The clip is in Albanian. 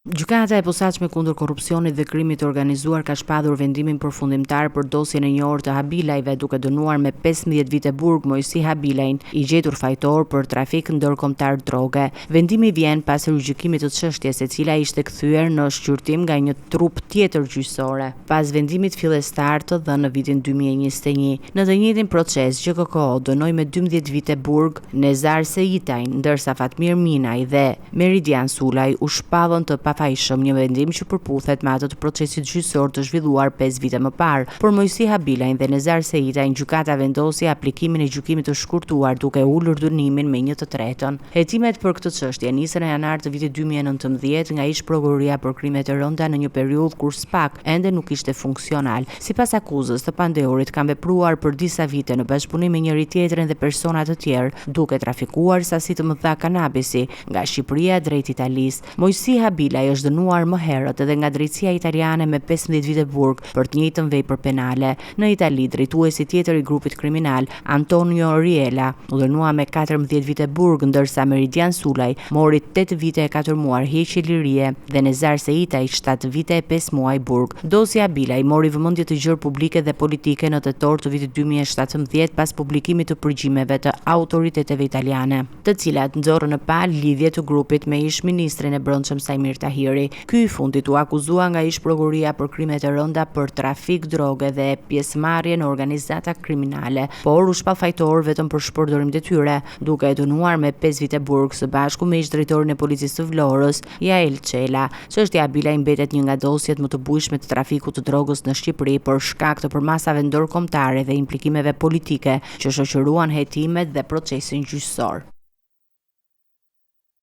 Gjykata e posaçme kundër korrupsionit dhe krimit të organizuar ka shpadur vendimin përfundimtar për dosjen e një orë të Habilajve, duke dënuar me 15 vite burg Mojsi Habilajin, i gjetur fajtor për trafik ndërkombëtar droge. Vendimi vjen pas rigjykimit të çështjes, e cila ishte kthyer në shqyrtim nga një trup tjetër gjyqësore, pas vendimit fillestar të dhënë në vitin 2021. Në të njëjtin proces, GKKO dënoi me 12 vite burg Nezar Seitajin, ndërsa Fatmir Minaj dhe Meridian Sulaj u shpallën të pafajshëm, një vendim që përputhet me atë të procesit gjyqësor të zhvilluar 5 vite më parë. Por Mojsi Habilajin dhe Nezar Seitajin, gjykata vendosi aplikimin e gjykimit të shkurtuar, duke ulur dënimin me 1/3. Hetimet për këtë çështje nisën në janar të vitit 2019 nga ish prokuroria për krimet e rënda në një periudhë kur SPAK ende nuk ishte funksional. Sipas akuzës, të pandehurit kanë vepruar për disa vite në bashkëpunim me njëri tjetrin dhe persona të tjerë, duke trafikuar sasi të mëdha kanabisi nga Shqipëria drejt Italisë. Mojsi Habilaj është dënuar më herët edhe nga drejtësia italiane me 15 vite burg për të njëjtën vepër penale. Në Itali, drejtuesi tjetër i grupit kriminal, Antonio Riela, u dënua me 14 vite burg, ndërsa Meridian Sulaj mori 8 vite e 4 muaj heqje lirie dhe Nezar Seitaj 7 vite e 5 muaj burg. Dosi Habilaj mori vëmendje të gjerë publike dhe politike në tetor të vitit 2017 pas publikimit të përgjimeve të autoriteteve italiane, të cilat nxorrën në palë lidhje të grupit me ish ministrin e brendshëm Sajmir Tahiri. Ky i fundit u akuzua nga ish prokuroria për krimet e rënda për trafik droge dhe pjesëmarrje në organizata kriminale, por u shpall fajtor vetëm për shpërdorim detyre, duke e dënuar me 5 vite burg së bashku me ish drejtorin e policisë të Vlorës, Jael Çela. Çështja e Habilaj mbetet një nga dosjet më të bujshme të trafikut të drogës në Shqipëri për shkak të përmasave ndërkombëtare dhe implikimeve politike që shoqëruan hetimet dhe procesin gjyqësor.